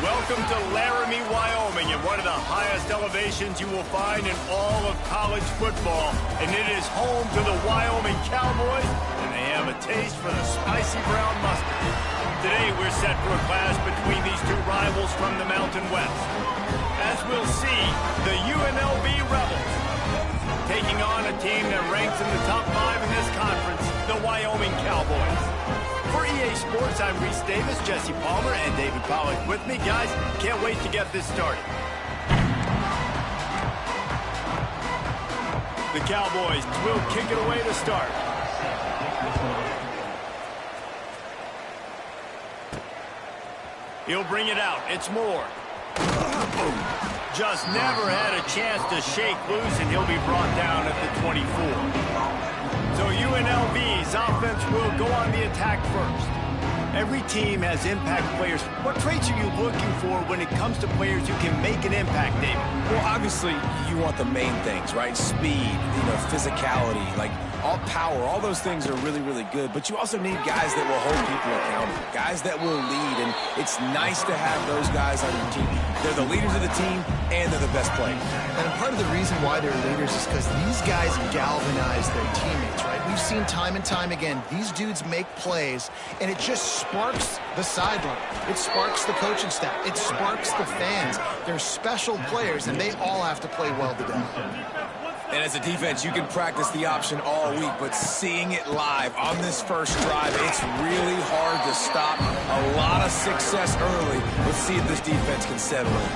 Welcome to Laramie, Wyoming, at one of the highest elevations you will find in all of college football. And it is home to the Wyoming Cowboys, and they have a taste for the spicy brown mustard. Today, we're set for a clash between these two rivals from the Mountain West. As we'll see, the UNLV Rebels taking on a team that ranks in the top 5 in this conference, the Wyoming Cowboys. For EA Sports, I'm Reese Davis, Jesse Palmer, and David Pollack with me. Guys, can't wait to get this started. The Cowboys will kick it away to start. He'll bring it out. It's Moore. Just never had a chance to shake loose, and he'll be brought down at the 24. So UNLV's offense will go on the attack first. Every team has impact players. What traits are you looking for when it comes to players who can make an impact, David? Well, obviously, you want the main things, right? Speed, physicality, like all power. All those things are really, really good. But you also need guys that will hold people accountable, guys that will lead. And it's nice to have those guys on your team. They're the leaders of the team, and they're the best players. And part of the reason why they're leaders is because these guys galvanize their teammates, right? We've seen time and time again, these dudes make plays, and it just sparks the sideline. It sparks the coaching staff. It sparks the fans. They're special players, and they all have to play well today. And as a defense, you can practice the option all week, but seeing it live on this first drive, it's really hard to stop. A lot of success early. Let's see if this defense can settle in.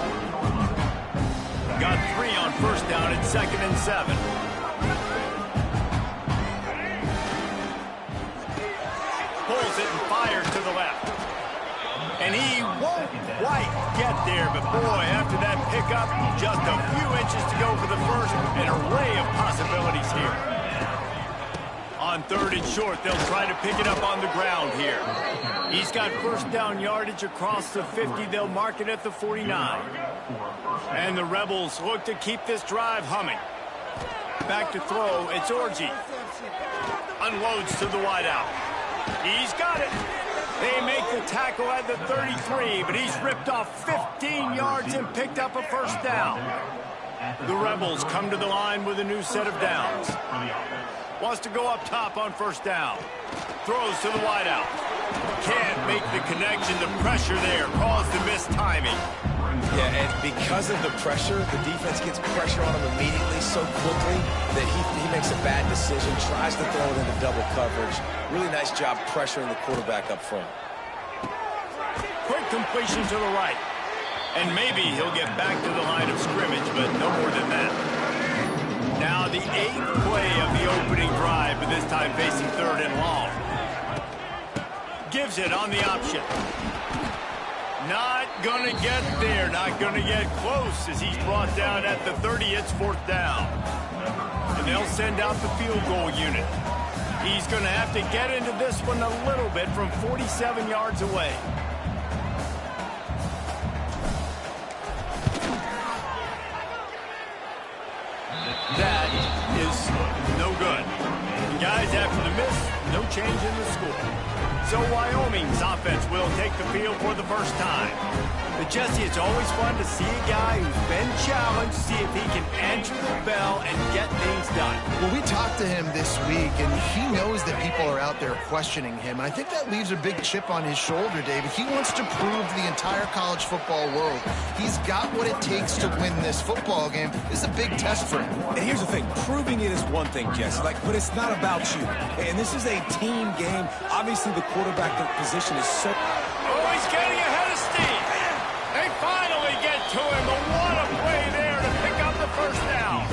Got 3 on first down at 2nd and 7. Pulls it and fires to the left. And he won't quite get there, but boy, after that pickup, just a few inches to go for the first. An array of possibilities here. On 3rd and short, they'll try to pick it up on the ground here. He's got first down yardage across the 50. They'll mark it at the 49. And the Rebels look to keep this drive humming. Back to throw, it's Orji. Unloads to the wideout. He's got it. They make the tackle at the 33, but he's ripped off 15 yards and picked up a first down. The Rebels come to the line with a new set of downs. Wants to go up top on first down. Throws to the wideout. Can't make the connection. The pressure there caused the missed timing. Yeah, and because of the pressure, the defense gets pressure on him immediately so quickly that he makes a bad decision, tries to throw it into double coverage. Really nice job pressuring the quarterback up front. Quick completion to the right. And maybe he'll get back to the line of scrimmage, but no more than that. Now the 8th play of the opening drive, but this time facing 3rd and long. Gives it on the option. Not going to get there, not going to get close as he's brought down at the 30. It's 4th down. And they'll send out the field goal unit. He's going to have to get into this one a little bit from 47 yards away. That is no good. And guys, after the miss, no change in the score. So Wyoming's offense will take the field for the first time. But Jesse, it's always fun to see a guy who's been challenged, see if he can answer the bell and get things done. Well, we talked to him this week, and he knows that people are out there questioning him. And I think that leaves a big chip on his shoulder, David. He wants to prove to the entire college football world he's got what it takes to win this football game. This is a big test for him. And here's the thing. Proving it is one thing, Jesse, but it's not about you. And this is a team game. Obviously, the quarterback position is so... Oh, he's getting ahead of steam. They finally get to him, but what a play there to pick up the first down.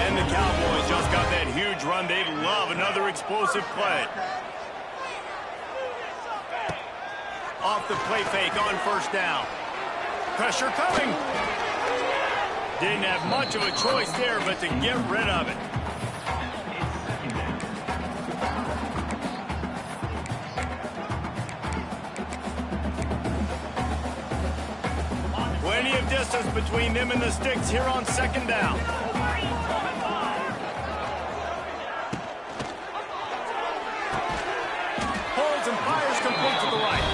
And the Cowboys just got that huge run. They love another explosive play. Off the play fake on first down. Pressure coming. Didn't have much of a choice there, but to get rid of it. Plenty of distance between them and the sticks here on 2nd down. Holds and fires complete to the right.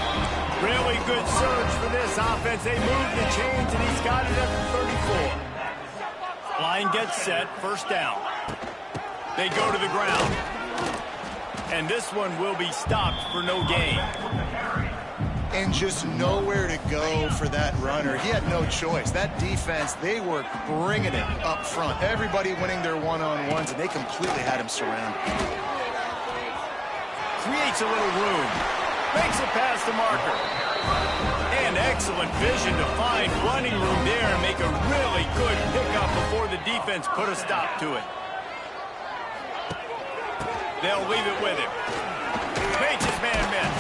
Really good surge for this offense. They move the chains, and he's got it at the 34. Line gets set, first down. They go to the ground. And this one will be stopped for no gain. And just nowhere to go for that runner. He had no choice. That defense, they were bringing it up front. Everybody winning their one-on-ones, and they completely had him surrounded. Creates a little room. Makes it past the marker. And excellent vision to find running room there and make a really good pickup before the defense put a stop to it. They'll leave it with him. Makes his man miss.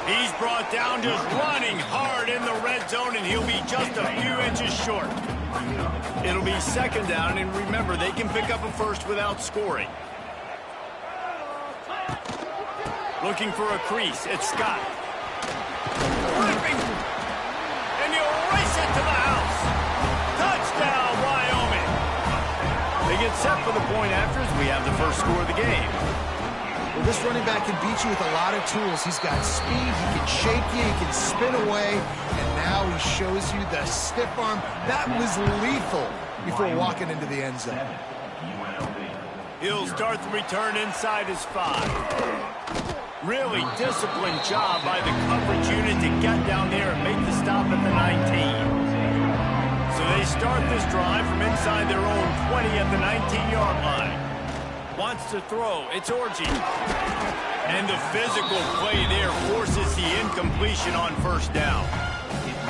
He's brought down just running hard in the red zone, and he'll be just a few inches short. It'll be second down, and remember, they can pick up a first without scoring. Looking for a crease. It's Scott. Ripping. And he'll race it to the house. Touchdown, Wyoming. They get set for the point after as we have the first score of the game. Well, this running back can beat you with a lot of tools. He's got speed, he can shake you, he can spin away, and now he shows you the stiff arm. That was lethal before walking into the end zone. He'll start the return inside his 5. Really disciplined job by the coverage unit to get down there and make the stop at the 19. So they start this drive from inside their own 20 at the 19-yard line. Wants to throw. It's Orji. And the physical play there forces the incompletion on first down.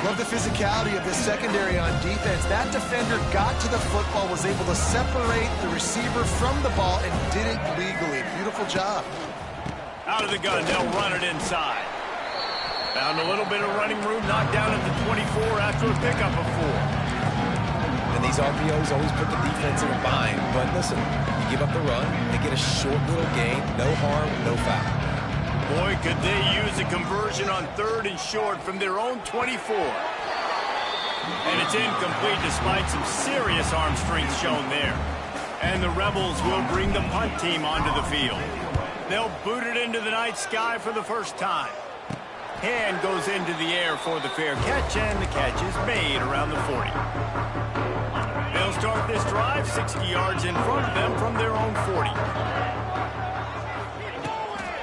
Love the physicality of this secondary on defense. That defender got to the football, was able to separate the receiver from the ball, and did it legally. Beautiful job. Out of the gun, they'll run it inside. Found a little bit of running room, knocked down at the 24 after a pickup of 4. And these RPOs always put the defense in a bind. But listen, you give up the run, they get a short little gain, no harm, no foul. Boy, could they use a conversion on 3rd and short from their own 24. And it's incomplete despite some serious arm strength shown there. And the Rebels will bring the punt team onto the field. They'll boot it into the night sky for the first time. Hand goes into the air for the fair catch, and the catch is made around the 40. They'll start this drive 60 yards in front of them from their own 40.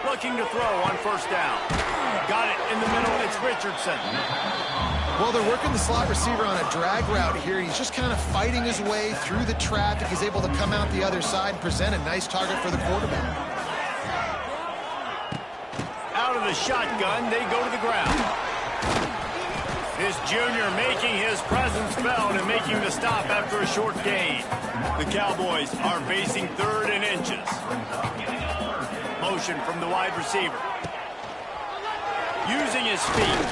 Looking to throw on first down. Got it in the middle. It's Richardson. Well, they're working the slot receiver on a drag route here. He's just kind of fighting his way through the traffic. He's able to come out the other side and present a nice target for the quarterback. Out of the shotgun, they go to the ground. This junior making his presence felt and making the stop after a short gain. The Cowboys are facing 3rd and inches. Motion from the wide receiver. Using his feet.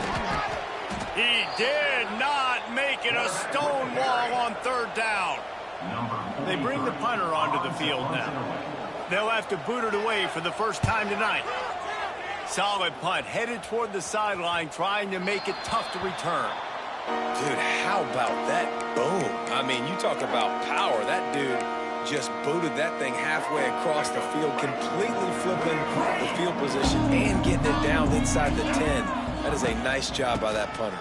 He did not make it a stone wall on 3rd down. They bring the punter onto the field now. They'll have to boot it away for the first time tonight. Solid punt, headed toward the sideline, trying to make it tough to return. Dude, how about that boom? I mean, you talk about power. That dude just booted that thing halfway across the field, completely flipping the field position and getting it down inside the 10. That is a nice job by that punter.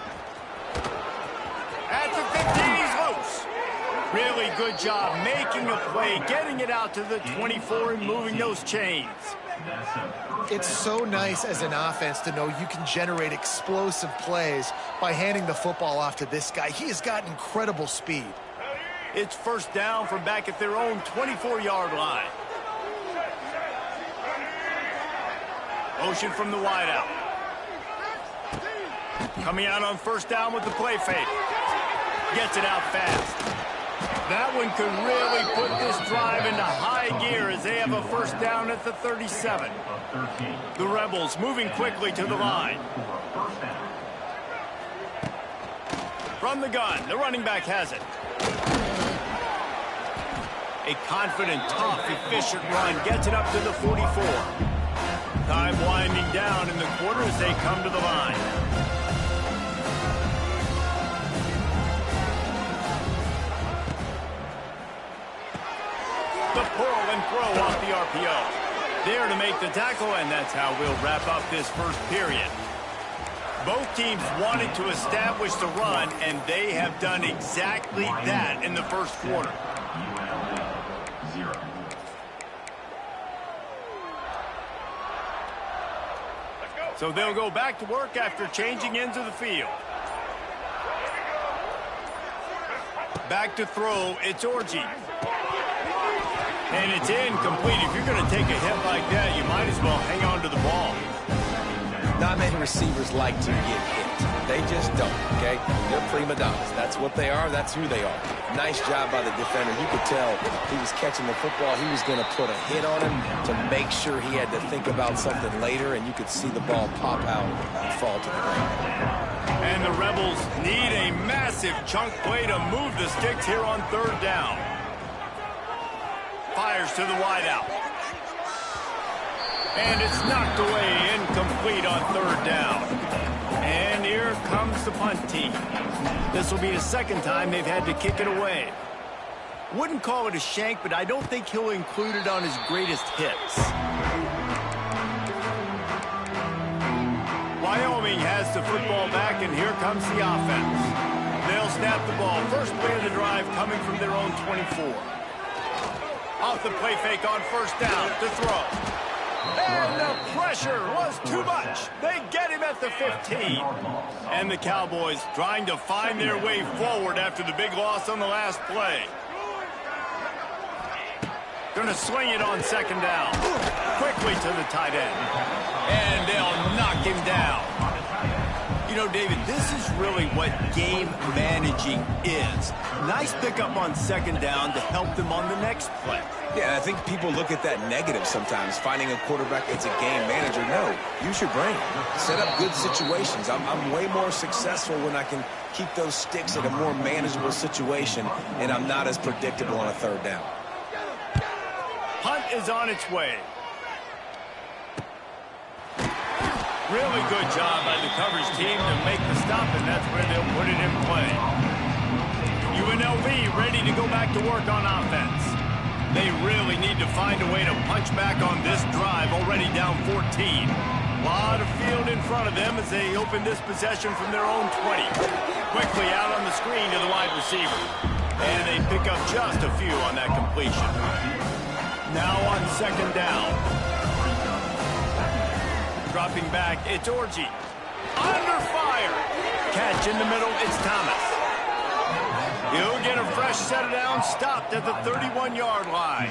At the 15, he's loose. Really good job making a play, getting it out to the 24 and moving those chains. It's so nice as an offense to know you can generate explosive plays by handing the football off to this guy. He has got incredible speed. It's first down from back at their own 24-yard line. Motion from the wideout. Coming out on first down with the play fake. Gets it out fast. That one could really put this drive into high gear as they have a first down at the 37. The Rebels moving quickly to the line. From the gun, the running back has it. A confident, tough, efficient run gets it up to the 44. Time winding down in the quarter as they come to the line. The pull and throw off the RPO. There to make the tackle, and that's how we'll wrap up this first period. Both teams wanted to establish the run, and they have done exactly that in the first quarter. UNLV 0. So they'll go back to work after changing into the field. Back to throw, it's Orji. And it's incomplete. If you're going to take a hit like that, you might as well hang on to the ball. Not many receivers like to get hit. They just don't, okay? They're prima donnas. That's what they are. That's who they are. Nice job by the defender. You could tell he was catching the football. He was going to put a hit on him to make sure he had to think about something later, and you could see the ball pop out and fall to the ground. And the Rebels need a massive chunk play to move the sticks here on third down. Fires to the wideout. And it's knocked away, incomplete on third down. And here comes the punt team. This will be the second time they've had to kick it away. Wouldn't call it a shank, but I don't think he'll include it on his greatest hits. Wyoming has the football back, and here comes the offense. They'll snap the ball. First play of the drive coming from their own 24. Off the play fake on first down to throw. And the pressure was too much. They get him at the 15. And the Cowboys trying to find their way forward after the big loss on the last play. Going to swing it on second down. Quickly to the tight end. And they'll knock him down. You know, David, this is really what game managing is. Nice pickup on second down to help them on the next play. Yeah, I think people look at that negative sometimes, finding a quarterback that's a game manager. No, use your brain. Set up good situations. I'm way more successful when I can keep those sticks in a more manageable situation, and I'm not as predictable on a third down. Punt is on its way. Really good job by the coverage team to make the stop, and that's where they'll put it in play. UNLV ready to go back to work on offense. They really need to find a way to punch back on this drive, already down 14. A lot of field in front of them as they open this possession from their own 20. Quickly out on the screen to the wide receiver. And they pick up just a few on that completion. Now on second down. Dropping back, it's Orji. Under fire. Catch in the middle, it's Thomas. He'll get a fresh set of downs, stopped at the 31-yard line.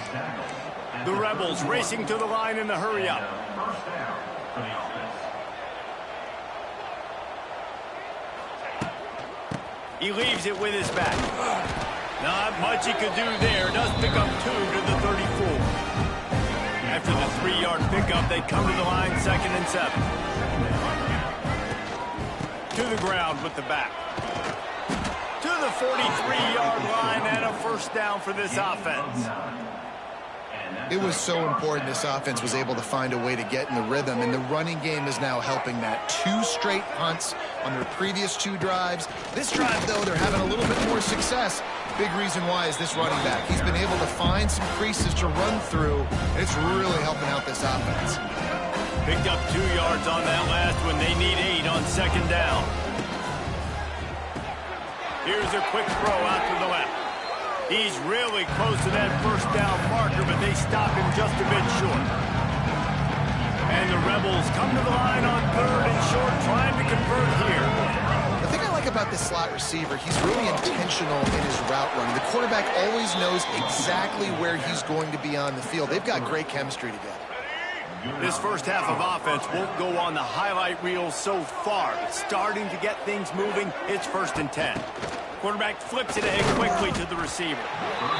The Rebels racing to the line in the hurry-up. He leaves it with his back. Not much he could do there. Does pick up 2 to the 34. After the 3-yard pickup, they come to the line, 2nd and 7. To the ground with the back. To the 43-yard line and a first down for this offense. It was so important this offense was able to find a way to get in the rhythm, and the running game is now helping that. 2 straight punts on their previous 2 drives. This drive, though, they're having a little bit more success. Big reason why is this running back. He's been able to find some creases to run through, and it's really helping out this offense. Picked up 2 yards on that last one. They need 8 on second down. Here's a quick throw out to the left. He's really close to that first down marker, but they stop him just a bit short. And the Rebels come to the line on 3rd and short, trying to convert here. The thing I like about this slot receiver, he's really intentional in his route running. The quarterback always knows exactly where he's going to be on the field. They've got great chemistry together. This first half of offense won't go on the highlight reel so far, but starting to get things moving, it's 1st and 10. Quarterback flips it ahead quickly to the receiver.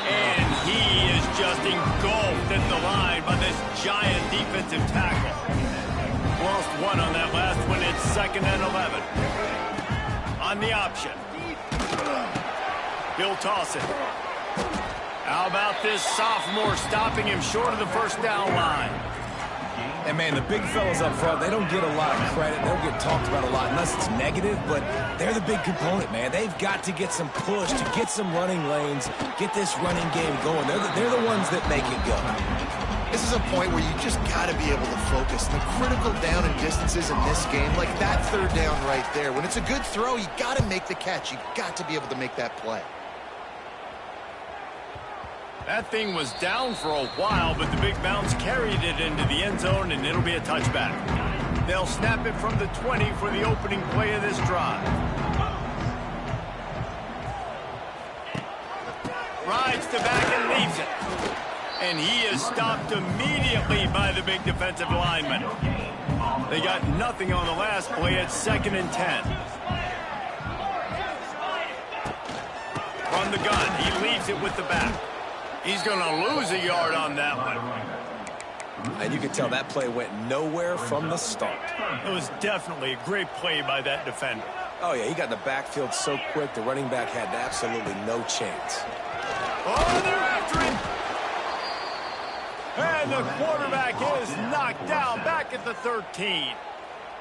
And he is just engulfed at the line by this giant defensive tackle. Lost 1 on that last one. It's 2nd and 11. On the option. He'll toss it. How about this sophomore stopping him short of the first down line? And, man, the big fellas up front, they don't get a lot of credit. They don't get talked about a lot unless it's negative, but they're the big component, man. They've got to get some push, to get some running lanes, get this running game going. They're the ones that make it go. This is a point where you just got to be able to focus. The critical down and distances in this game, like that third down right there. When it's a good throw, you got to make the catch. You got to be able to make that play. That thing was down for a while, but the big bounce carried it into the end zone, and it'll be a touchback. They'll snap it from the 20 for the opening play of this drive. Rides to back and leaves it. And he is stopped immediately by the big defensive lineman. They got nothing on the last play at 2nd and 10. From the gun, he leaves it with the back. He's going to lose a yard on that one. And you can tell that play went nowhere from the start. It was definitely a great play by that defender. Oh, yeah, he got in the backfield so quick, the running back had absolutely no chance. Oh, they're after him. And the quarterback is knocked down back at the 13.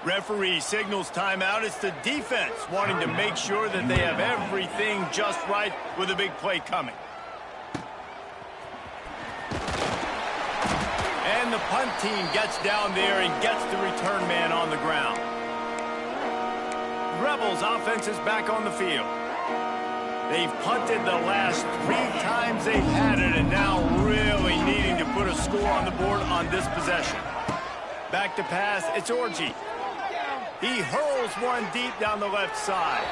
Referee signals timeout. It's the defense wanting to make sure that they have everything just right with a big play coming. And the punt team gets down there and gets the return man on the ground. Rebels offense is back on the field. They've punted the last 3 times they've had it, and now really needing to put a score on the board on this possession. Back to pass, it's Orji. He hurls one deep down the left side.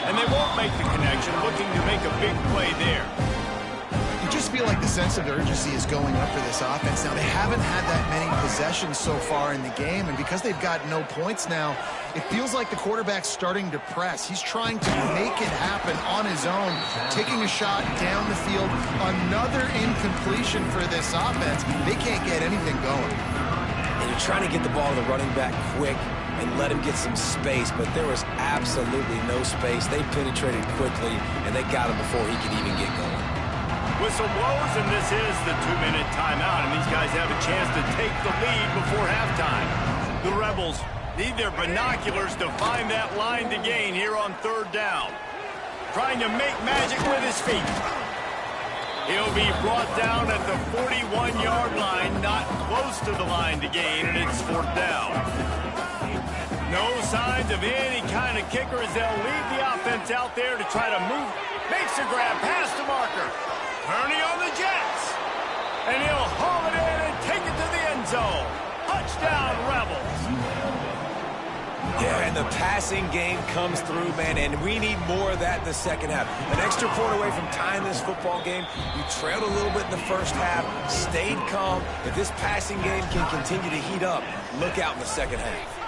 And they won't make the connection, looking to make a big play there. You just feel like the sense of urgency is going up for this offense. Now, they haven't had that many possessions so far in the game, and because they've got no points now, it feels like the quarterback's starting to press. He's trying to make it happen on his own, taking a shot down the field. Another incompletion for this offense. They can't get anything going. And you're trying to get the ball to the running back quick and let him get some space, but there was absolutely no space. They penetrated quickly, and they got him before he could even get going. Whistle blows, and this is the 2-minute timeout, and these guys have a chance to take the lead before halftime. The Rebels need their binoculars to find that line to gain here on 3rd down. Trying to make magic with his feet. He'll be brought down at the 41-yard line, not close to the line to gain, and it's 4th down. No signs of any kind of kicker as they'll leave the offense out there to try to move. Makes a grab past the marker. Ernie on the Jets. And he'll haul it in and take it to the end zone. Touchdown, Rebels. Yeah, and the passing game comes through, man, and we need more of that in the second half. An extra point away from tying this football game. You trailed a little bit in the first half, stayed calm. If this passing game can continue to heat up, look out in the second half.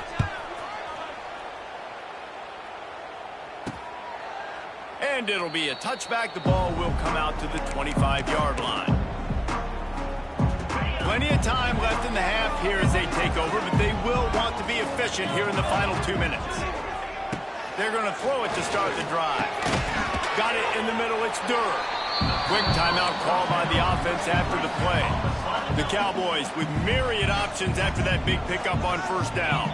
And it'll be a touchback. The ball will come out to the 25-yard line. Plenty of time left in the half here as they take over, but they will want to be efficient here in the final 2 minutes. They're going to throw it to start the drive. Got it in the middle. It's Durr. Quick timeout call by the offense after the play. The Cowboys with myriad options after that big pickup on 1st down.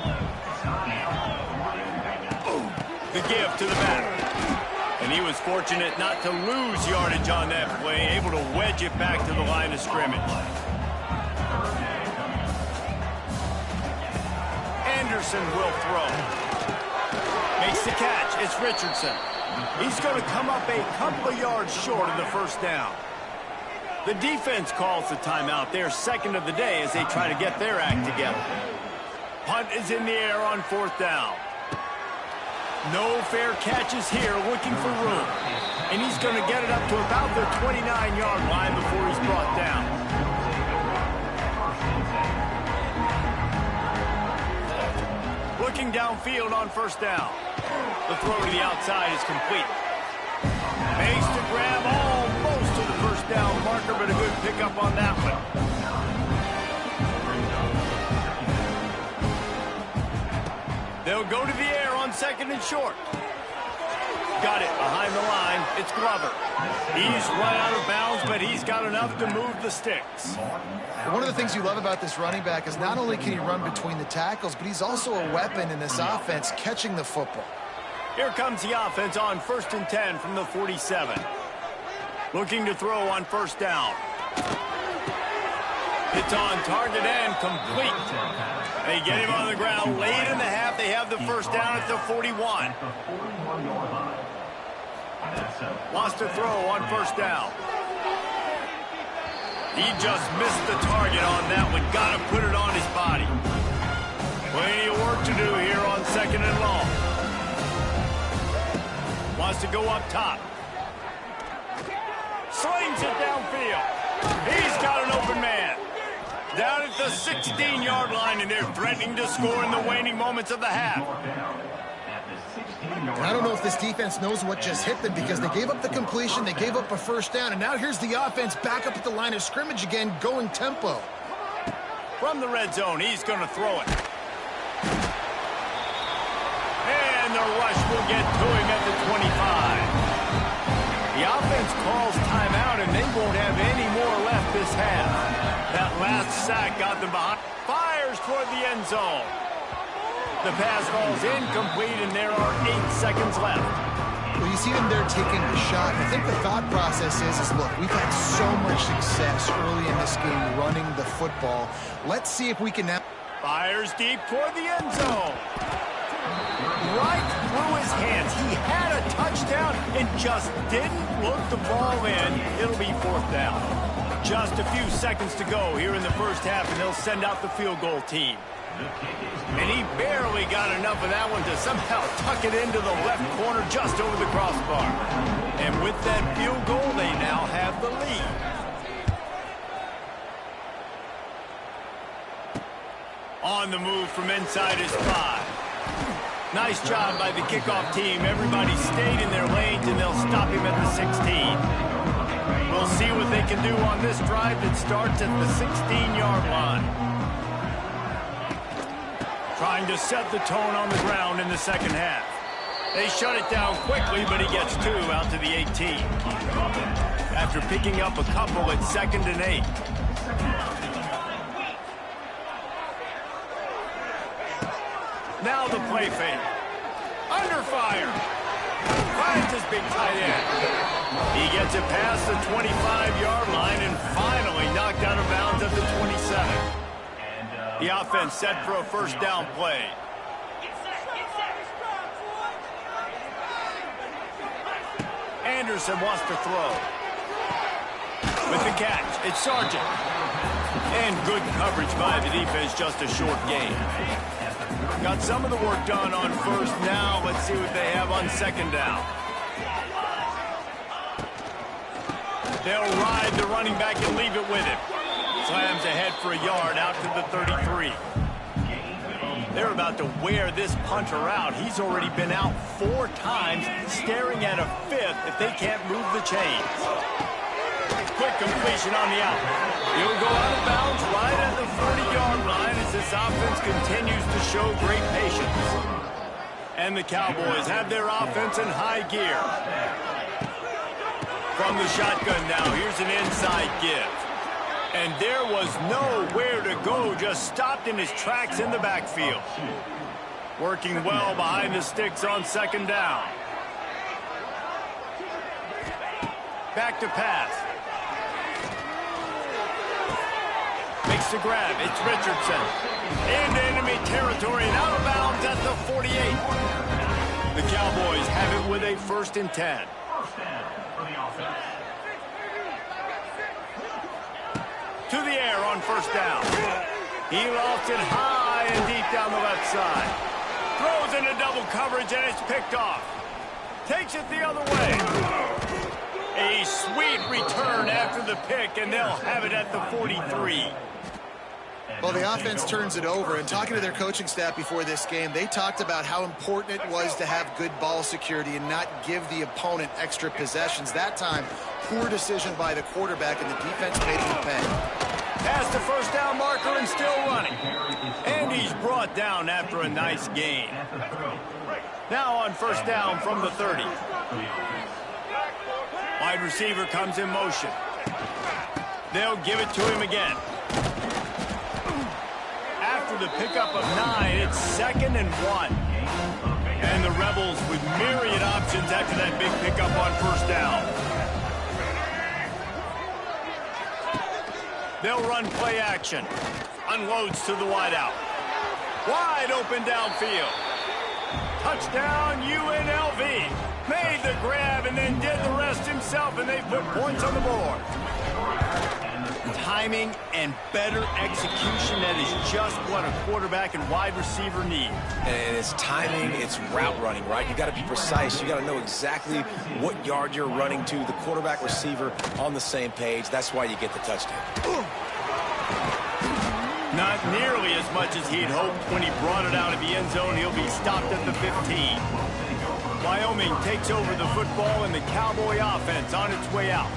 The give to the back. And he was fortunate not to lose yardage on that play, able to wedge it back to the line of scrimmage. Anderson will throw. Makes the catch. It's Richardson. He's going to come up a couple of yards short of the 1st down. The defense calls the timeout. They're 2nd of the day as they try to get their act together. Punt is in the air on 4th down. No fair catches here, looking for room. And he's going to get it up to about the 29-yard line before he's brought down. Looking downfield on 1st down. The throw to the outside is complete. Makes the grab almost to the 1st down marker, but a good pickup on that one. They'll go to the air on 2nd and short. Got it behind the line. It's Glover. He's run out of bounds, but he's got enough to move the sticks. One of the things you love about this running back is not only can he run between the tackles, but he's also a weapon in this offense catching the football. Here comes the offense on 1st and 10 from the 47. Looking to throw on 1st down. It's on target and complete. They get him on the ground late in the half. They have the first down at the 41. Lost a throw on first down. He just missed the target on that one. Got to put it on his body. Plenty of work to do here on second and long. Wants to go up top. Slings it downfield. He's got an open man. Down at the 16-yard line, and they're threatening to score in the waning moments of the half. I don't know if this defense knows what just hit them because they gave up the completion, they gave up a first down, and now here's the offense back up at the line of scrimmage again, going tempo. From the red zone, he's going to throw it. And the rush will get to him at the 25. The offense calls timeout, and they won't have any more left this half. That last sack got them behind. Fires toward the end zone. The pass falls incomplete, and there are 8 seconds left. Well, you see them there taking the shot. I think the thought process is look, we've had so much success early in this game running the football. Let's see if we can now... Fires deep toward the end zone. Right through his hands. He had a touchdown and just didn't look the ball in. It'll be fourth down. Just a few seconds to go here in the first half, and they'll send out the field goal team. And he barely got enough of that one to somehow tuck it into the left corner just over the crossbar. And with that field goal, they now have the lead. On the move from inside his 5. Nice job by the kickoff team. Everybody stayed in their lanes, and they'll stop him at the 16. We'll see what they can do on this drive that starts at the 16-yard line. Trying to set the tone on the ground in the second half. They shut it down quickly, but he gets 2 out to the 18. After picking up a couple at 2nd and 8. Now the play fake. Under fire. Finds his big tight end. He gets it past the 25-yard line and finally knocked out of bounds at the 27. The offense set for a first down play. Anderson wants to throw. With the catch, it's Sargent. And good coverage by the defense, just a short gain. Got some of the work done on first. Now let's see what they have on second down. They'll ride the running back and leave it with him. Slams ahead for a yard out to the 33. They're about to wear this punter out. He's already been out 4 times, staring at a 5th if they can't move the chains. Quick completion on the out. He'll go out of bounds right at the 40-yard line as this offense continues to show great patience. And the Cowboys have their offense in high gear. From the shotgun now, here's an inside give. And there was nowhere to go, just stopped in his tracks in the backfield. Working well behind the sticks on second down. Back to pass. Makes the grab. It's Richardson. Into enemy territory and out of bounds at the 48. The Cowboys have it with a 1st and 10. To the air on first down. He lofts it high and deep down the left side. Throws into double coverage and it's picked off. Takes it the other way. A sweet return after the pick, and they'll have it at the 43. Well, the offense turns it over, and talking to their coaching staff before this game, they talked about how important it was to have good ball security and not give the opponent extra possessions. That time, poor decision by the quarterback, and the defense made him pay. Past the first down marker and still running. And he's brought down after a nice gain. Now on first down from the 30. Wide receiver comes in motion. They'll give it to him again. After the pickup of 9, it's 2nd and 1. And the Rebels with myriad options after that big pickup on first down. They'll run play action. Unloads to the wideout. Wide open downfield. Touchdown, UNLV. Made the grab and then did the rest himself, and they put points on the board. Timing and better execution, that is just what a quarterback and wide receiver need. And it's timing, it's route running, right? You got to be precise. You got to know exactly what yard you're running to. The quarterback receiver on the same page. That's why you get the touchdown. Not nearly as much as he'd hoped when he brought it out of the end zone. He'll be stopped at the 15. Wyoming takes over the football and the Cowboy offense on its way out.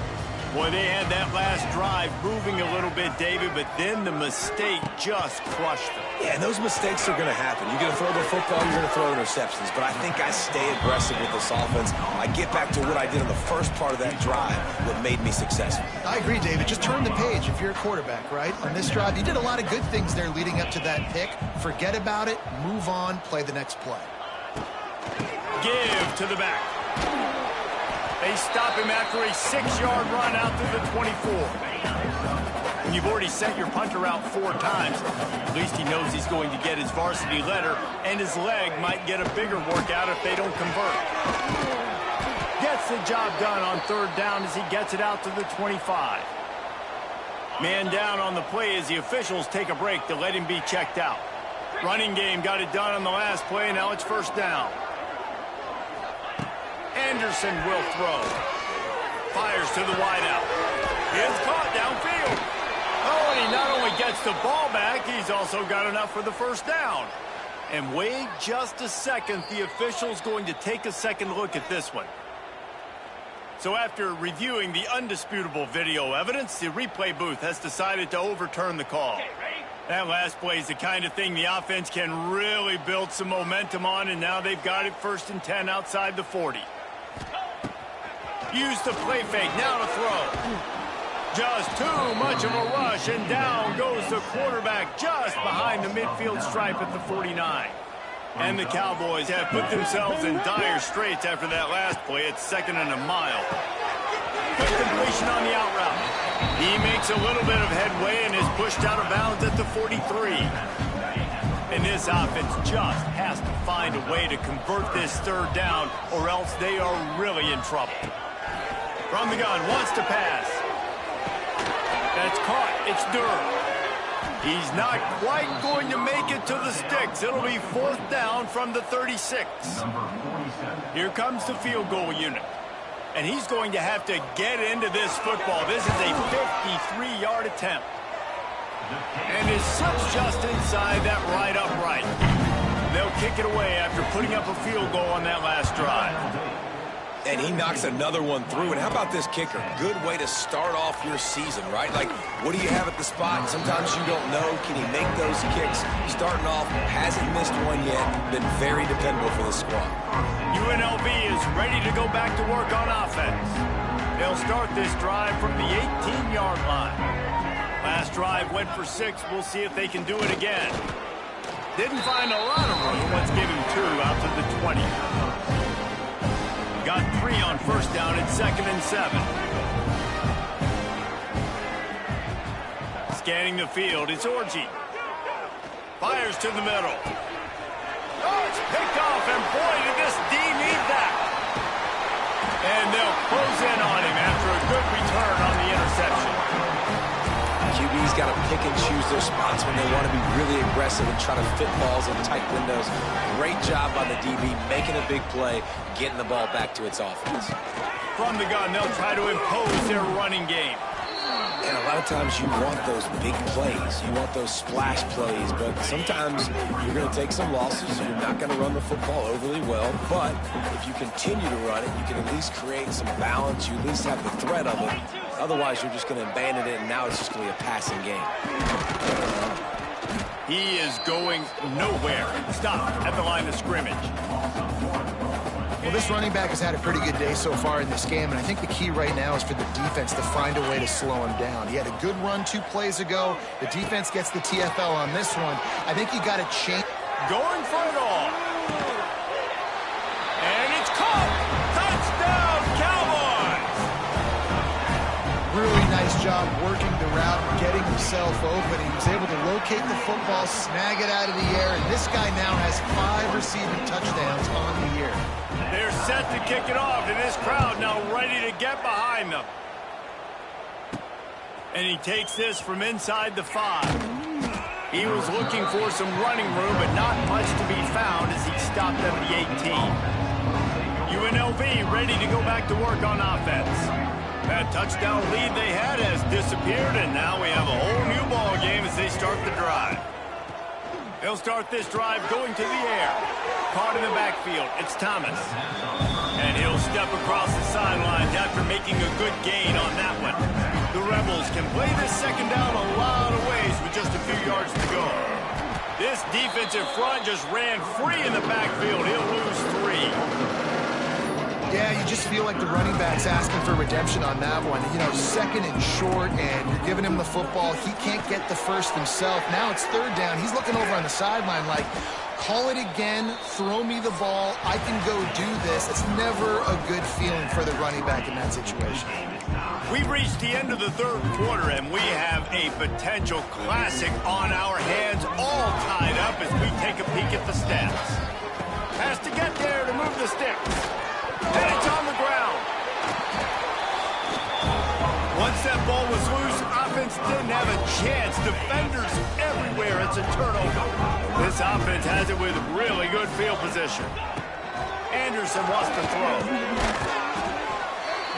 Boy, they had that last drive moving a little bit, David, but then the mistake just crushed them. Yeah, and those mistakes are going to happen. You're going to throw the football, you're going to throw interceptions. But I think I stay aggressive with this offense. I get back to what I did in the first part of that drive, what made me successful. I agree, David. Just turn the page if you're a quarterback, right? On this drive, you did a lot of good things there leading up to that pick. Forget about it, move on, play the next play. Give to the back. They stop him after a 6-yard run out to the 24. And you've already sent your punter out 4 times. At least he knows he's going to get his varsity letter, and his leg might get a bigger workout if they don't convert. Gets the job done on 3rd down as he gets it out to the 25. Man down on the play as the officials take a break to let him be checked out. Running game got it done on the last play, and now it's 1st down. Anderson will throw. Fires to the wideout. It's caught downfield. Oh, and he not only gets the ball back, he's also got enough for the 1st down. And wait just a second. The official's going to take a second look at this one. So after reviewing the undisputable video evidence, the replay booth has decided to overturn the call. That last play is the kind of thing the offense can really build some momentum on, and now they've got it 1st and 10 outside the 40. Use the play fake, now to throw. Just too much of a rush, and down goes the quarterback just behind the midfield stripe at the 49. And the Cowboys have put themselves in dire straits after that last play. It's 2nd and a mile. Good completion on the out route. He makes a little bit of headway and is pushed out of bounds at the 43. And this offense just has to find a way to convert this 3rd down, or else they are really in trouble. From the gun, wants to pass. That's caught. It's Durham. He's not quite going to make it to the sticks. It'll be 4th down from the 36. Here comes the field goal unit. And he's going to have to get into this football. This is a 53-yard attempt. And is slipped just inside that right upright. They'll kick it away after putting up a field goal on that last drive. And he knocks another one through. And how about this kicker? Good way to start off your season, right? Like, what do you have at the spot? Sometimes you don't know. Can he make those kicks? Starting off, hasn't missed one yet. Been very dependable for this squad. UNLV is ready to go back to work on offense. They'll start this drive from the 18-yard line. Last drive went for 6. We'll see if they can do it again. Didn't find a lot of room. Let's give him 2 out to the 20. Got 3 on 1st down at 2nd and 7. Scanning the field, it's Orji. Fires to the middle. Oh, it's picked off, and boy, did this D need that. And they'll close in on him after a good return on the interception. QB's got to pick and choose their spots when they want to be really aggressive and try to fit balls in tight windows. Great job by the DB, making a big play, getting the ball back to its offense. From the gun, they'll try to impose their running game. And a lot of times you want those big plays. You want those splash plays, but sometimes you're going to take some losses. You're not going to run the football overly well, but if you continue to run it, you can at least create some balance. You at least have the threat of it. Otherwise, you're just going to abandon it, and now it's just going to be a passing game. He is going nowhere. Stop at the line of scrimmage. Well, this running back has had a pretty good day so far in this game, and I think the key right now is for the defense to find a way to slow him down. He had a good run 2 plays ago. The defense gets the TFL on this one. I think you got to change. Going for it all. And it's caught. Touchdown, Cowboys. Really nice job working the route and getting himself open. He was able to locate the football, snag it out of the air, and this guy now has 5 receiving touchdowns on the year. They're set to kick it off, and this crowd now ready to get behind them. And he takes this from inside the 5. He was looking for some running room, but not much to be found as he stopped at the 18. UNLV ready to go back to work on offense. That touchdown lead they had has disappeared, and now we have a whole new ball game as they start the drive. They'll start this drive going to the air. Caught in the backfield, it's Thomas. And he'll step across the sidelines after making a good gain on that one. The Rebels can play this second down a lot of ways with just a few yards to go. This defensive front just ran free in the backfield. He'll lose 3. Yeah, you just feel like the running back's asking for redemption on that one. You know, second and short, and you're giving him the football. He can't get the first himself. Now it's third down. He's looking over on the sideline like, call it again, throw me the ball, I can go do this. It's never a good feeling for the running back in that situation. We've reached the end of the third quarter, and we have a potential classic on our hands, all tied up as we take a peek at the stats. Has to get there to move the sticks. And it's on the ground. Once that ball was loose, offense didn't have a chance. Defenders everywhere. It's a turnover. This offense has it with really good field position. Anderson wants to throw.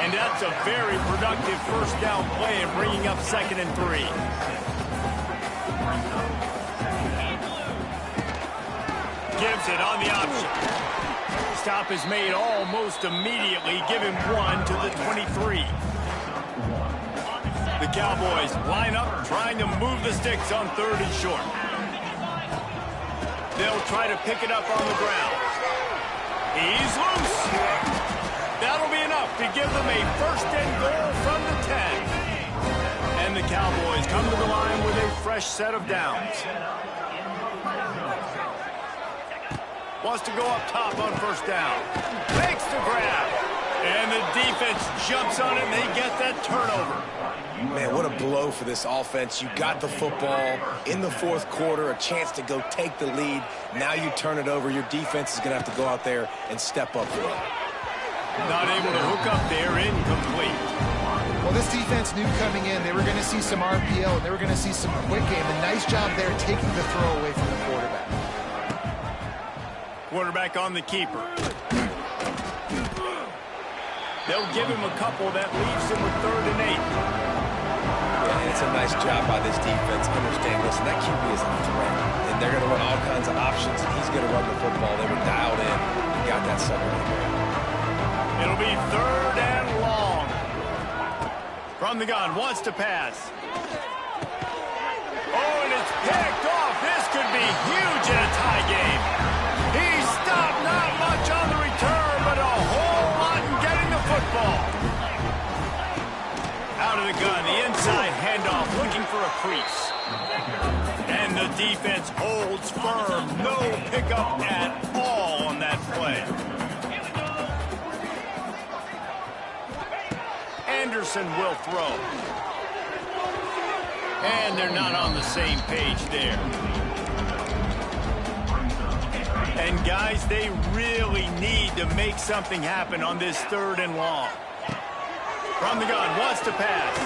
And that's a very productive first down play and bringing up 2nd and 3. Gives it on the option. Stop is made almost immediately. Give him 1 to the 23. The Cowboys line up trying to move the sticks on 3rd and short. They'll try to pick it up on the ground. He's loose. That'll be enough to give them a 1st and goal from the 10. And the Cowboys come to the line with a fresh set of downs. Wants to go up top on 1st down. Makes the grab. And the defense jumps on it, and they get that turnover. Man, what a blow for this offense. You got the football in the 4th quarter, a chance to go take the lead. Now you turn it over. Your defense is going to have to go out there and step up for it. Not able to hook up there, incomplete. Well, this defense knew coming in they were going to see some RPO, and they were going to see some quick game. A nice job there taking the throw away from the quarterback. Quarterback on the keeper. They'll give him a couple that leaves him with 3rd and 8. Yeah, it's a nice job by this defense. Understand, listen, that QB is a threat, and they're going to run all kinds of options, and he's going to run the football. They were dialed in. He got that 2nd and goal. It'll be 3rd and long. From the gun, wants to pass. Oh, and it's picked off. This could be huge in a tie game. He stopped not much on the return, but a whole lot in getting the football. Out of the gun, the inside handoff, looking for a crease. And the defense holds firm. No pickup at all on that play. Anderson will throw. And they're not on the same page there. And guys, they really need to make something happen on this 3rd and long. From the gun, wants to pass.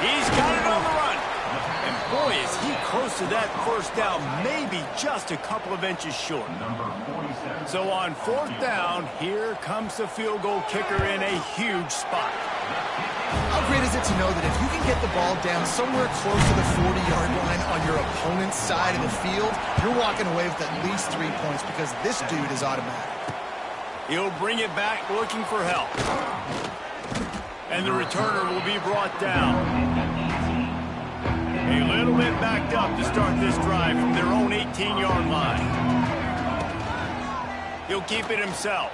He's got it on the run. And boy, is he close to that 1st down, maybe just a couple of inches short. So on 4th down, here comes the field goal kicker in a huge spot. How great is it to know that if you can get the ball down somewhere close to the 40-yard line on your opponent's side of the field, you're walking away with at least 3 points because this dude is automatic. He'll bring it back looking for help. And the returner will be brought down. A little bit backed up to start this drive from their own 18-yard line. He'll keep it himself.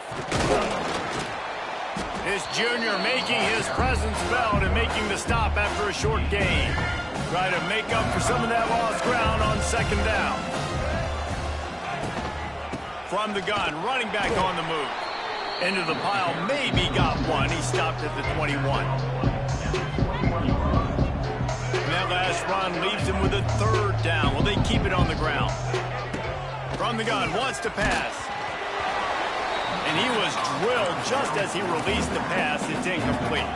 This junior making his presence felt and making the stop after a short gain. Try to make up for some of that lost ground on 2nd down. From the gun, running back on the move. Into the pile, maybe got one. He stopped at the 21. And that last run leaves him with a 3rd down. Well, they keep it on the ground. From the gun, wants to pass. And he was drilled just as he released the pass. It's incomplete.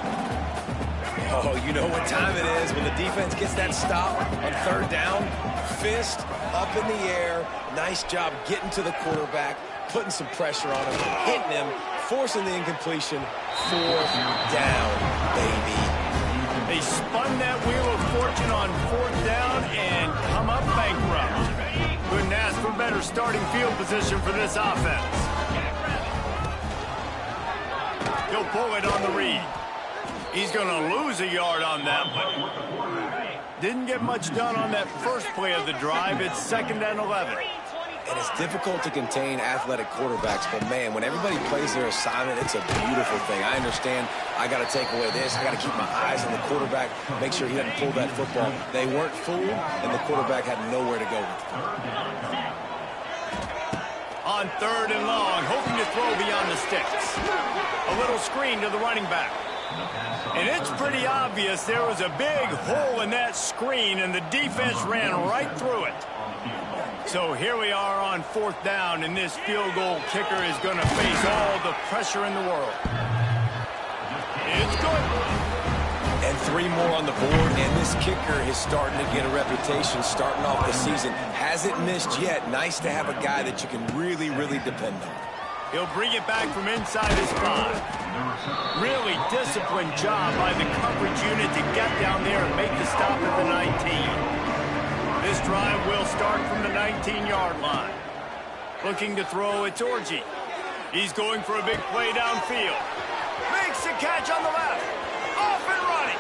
Oh, you know what time it is when the defense gets that stop on 3rd down. Fist up in the air. Nice job getting to the quarterback, putting some pressure on him, hitting him, forcing the incompletion. 4th down, baby. They spun that wheel of fortune on 4th down and come up bankrupt. Couldn't ask for better starting field position for this offense. He'll pull it on the read. He's going to lose a yard on that one. Didn't get much done on that first play of the drive. It's 2nd and 11. And it's difficult to contain athletic quarterbacks, but man, when everybody plays their assignment, it's a beautiful thing. I understand I got to take away this. I got to keep my eyes on the quarterback, make sure he doesn't pull that football. They weren't fooled, and the quarterback had nowhere to go with it. On 3rd and long, hoping to throw beyond the sticks. A little screen to the running back. And it's pretty obvious there was a big hole in that screen, and the defense ran right through it. So here we are on 4th down, and this field goal kicker is going to face all the pressure in the world. It's good. And 3 more on the board, and this kicker is starting to get a reputation starting off the season. Hasn't missed yet. Nice to have a guy that you can really, really depend on. He'll bring it back from inside his 5. Really disciplined job by the coverage unit to get down there and make the stop at the 19. This drive will start from the 19-yard line. Looking to throw, it's Orji. He's going for a big play downfield. Makes the catch on the left. Off and running.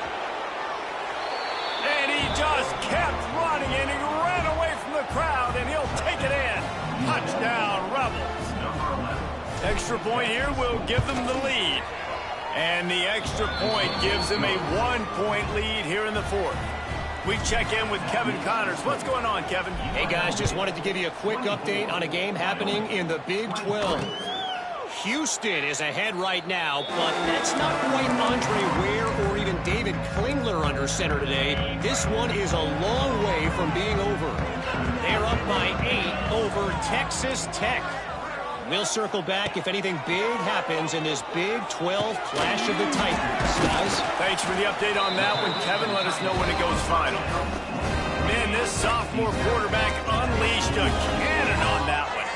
And he just kept running, and he ran away from the crowd, and he'll take it in. Touchdown, Rebels. Extra point here will give them the lead. And the extra point gives them a 1-point lead here in the 4th. We check in with Kevin Connors. What's going on, Kevin? Hey, guys, just wanted to give you a quick update on a game happening in the Big 12. Houston is ahead right now, but that's not quite Andre Ware or even David Klingler under center today. This one is a long way from being over. They're up by 8 over Texas Tech. We'll circle back if anything big happens in this Big 12 Clash of the Titans. Guys? Thanks for the update on that one, Kevin. Let us know when it goes final. Man, this sophomore quarterback unleashed a cannon on that one.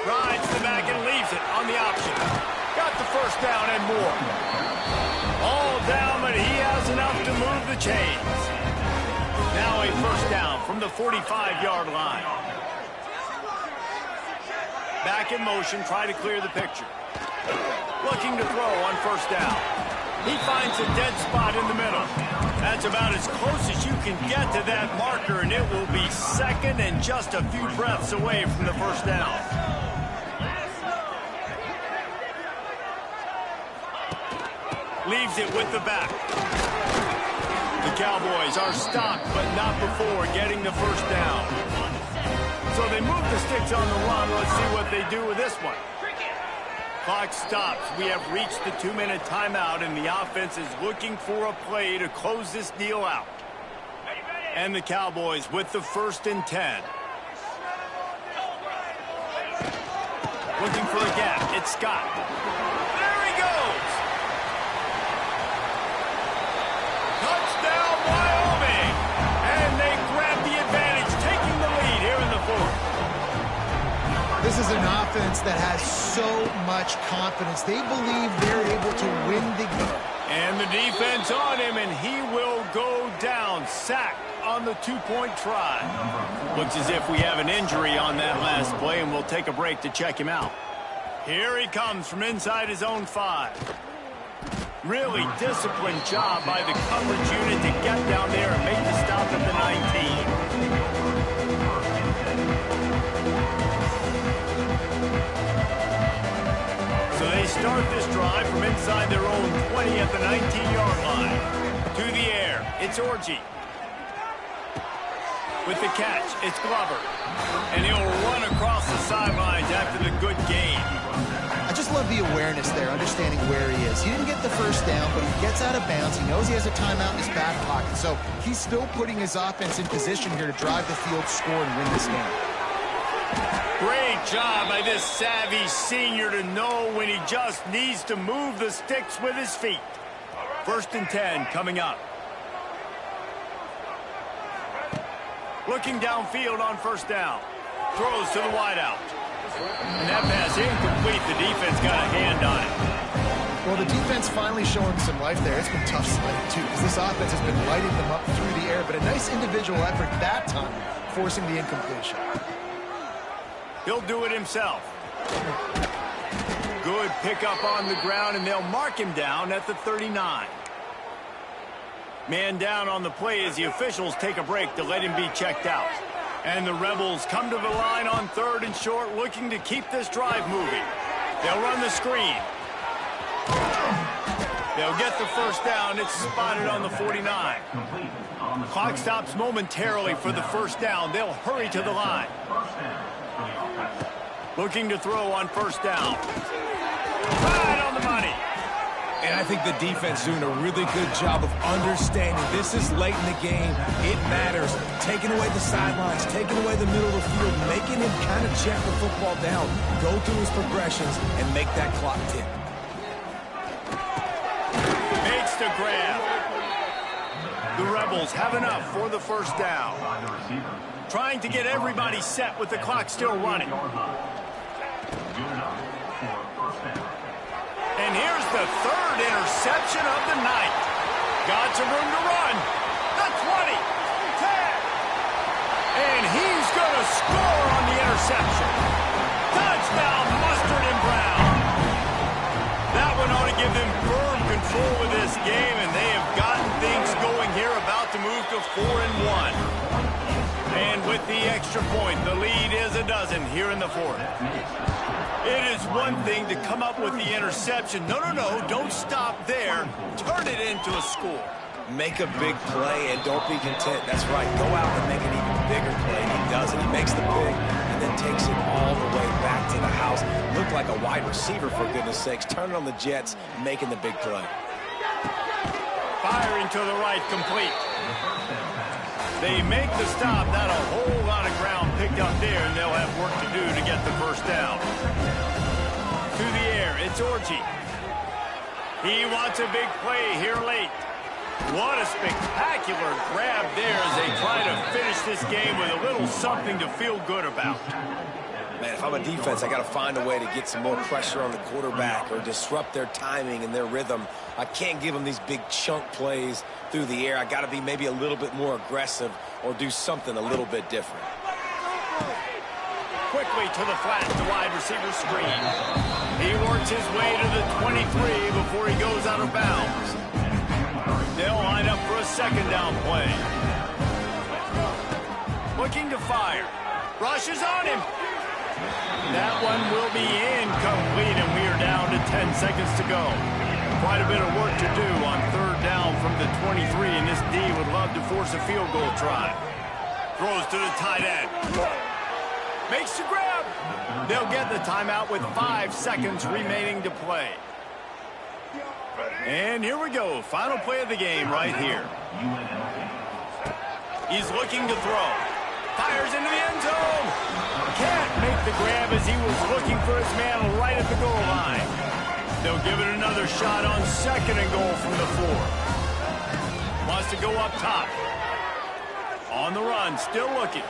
Rides the back and leaves it on the option. Got the 1st down and more. All down, but he has enough to move the chains. Now a 1st down from the 45-yard line. Back in motion, try to clear the picture. Looking to throw on 1st down. He finds a dead spot in the middle. That's about as close as you can get to that marker, and it will be 2nd and just a few breaths away from the 1st down. Leaves it with the back. The Cowboys are stopped, but not before getting the 1st down. So they move the sticks on the run. Let's see what they do with this one. Clock stops. We have reached the 2-minute timeout, and the offense is looking for a play to close this deal out. And the Cowboys with the 1st and 10. Looking for a gap. It's Scott. There he goes. Touchdown, Wyoming. And they grab the advantage, taking the lead here in the 4th. This is an offense that has so much confidence. They believe they're able to win the game. And the defense on him, and he will go down. Sacked on the 2-point try. Looks as if we have an injury on that last play, and we'll take a break to check him out. Here he comes from inside his own 5. Really disciplined job by the coverage unit to get down there and make the stop at the 19. So they start this drive from inside their own 20 at the 19-yard line. To the air, it's Orji. With the catch, it's Glover. And he'll run across the sidelines after the good gain. I just love the the awareness there, understanding where he is. He didn't get the first down, but he gets out of bounds. He knows he has a timeout in his back pocket. So he's still putting his offense in position here to drive the field, score, and win this game. Great job by this savvy senior to know when he just needs to move the sticks with his feet. 1st and 10 coming up. Looking downfield on 1st down. Throws to the wideout. And that pass incomplete. The defense got a hand on it. Well, the defense finally showing some life there. It's been tough sledding, too, because this offense has been lighting them up through the air. But a nice individual effort that time, forcing the incompletion. He'll do it himself. Good pickup on the ground, and they'll mark him down at the 39. Man down on the play as the officials take a break to let him be checked out. And the Rebels come to the line on 3rd and short, looking to keep this drive moving. They'll run the screen. They'll get the 1st down. It's spotted on the 49. Clock stops momentarily for the 1st down. They'll hurry to the line. Looking to throw on 1st down. Right on the money. And I think the defense doing a really good job of understanding this is late in the game. It matters. Taking away the sidelines, taking away the middle of the field, making him kind of check the football down, go through his progressions, and make that clock tick. Makes the grab. The Rebels have enough for the 1st down. Trying to get everybody set with the clock still running. And here's the 3rd interception of the night. Got some room to run. The 20, 10. And he's going to score on the interception. Touchdown, Mustard and Brown. That one ought to give them firm control of this game, and they have gotten things going here, about to move to 4-1. And with the extra point, the lead is a dozen here in the 4th. It is one thing to come up with the interception. No, don't stop there. Turn it into a score. Make a big play and don't be content. That's right. Go out and make an even bigger play. He does it. He makes the pick and then takes it all the way back to the house. Looked like a wide receiver, for goodness sakes. Turning on the Jets, making the big play. Firing to the right, complete. They make the stop. Not a whole lot of ground picked up there, and they'll have work to do to get the 1st down. To the air, it's Orchie. He wants a big play here late. What a spectacular grab there as they try to finish this game with a little something to feel good about. Man, if I'm a defense, I got to find a way to get some more pressure on the quarterback or disrupt their timing and their rhythm. I can't give them these big chunk plays through the air. I got to be maybe a little bit more aggressive or do something a little bit different. Quickly to the flat, the wide receiver screen. He works his way to the 23 before he goes out of bounds. They'll line up for a 2nd down play. Looking to fire. Rushes on him. That one will be incomplete, and we are down to 10 seconds to go. Quite a bit of work to do on 3rd down from the 23, and this D would love to force a field goal try. Throws to the tight end. Makes the grab. They'll get the timeout with 5 seconds remaining to play. And here we go. Final play of the game right here. He's looking to throw. Fires into the end zone. Can't make the grab as he was looking for his man right at the goal line. They'll give it another shot on 2nd and goal from the 4. Wants to go up top. On the run, still looking.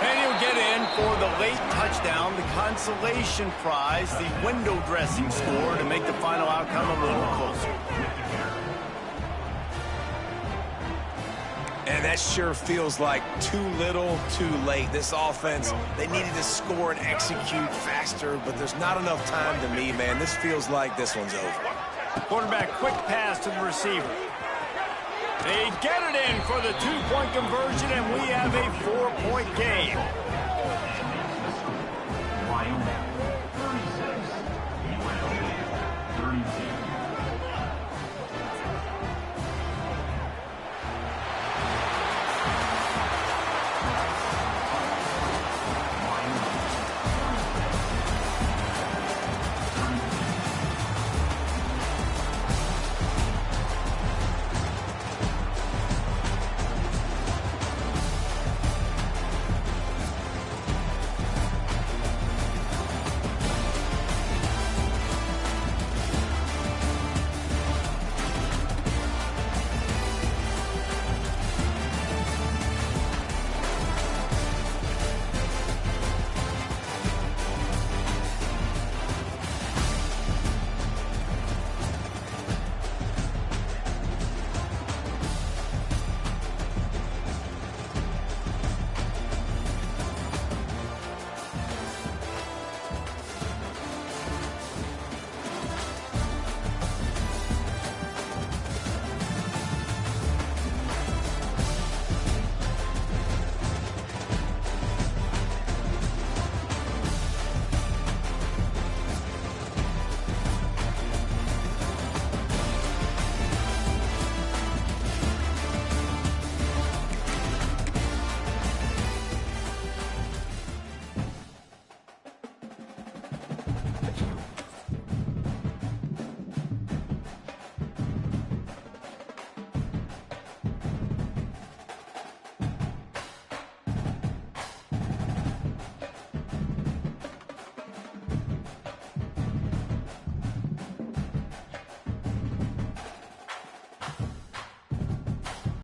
And he'll get in for the late touchdown, the consolation prize, the window dressing score to make the final outcome a little closer. And that sure feels like too little, too late. This offense, they needed to score and execute faster, but there's not enough time to me, man. This feels like this one's over. Quarterback, quick pass to the receiver. They get it in for the 2-point conversion, and we have a 4-point game.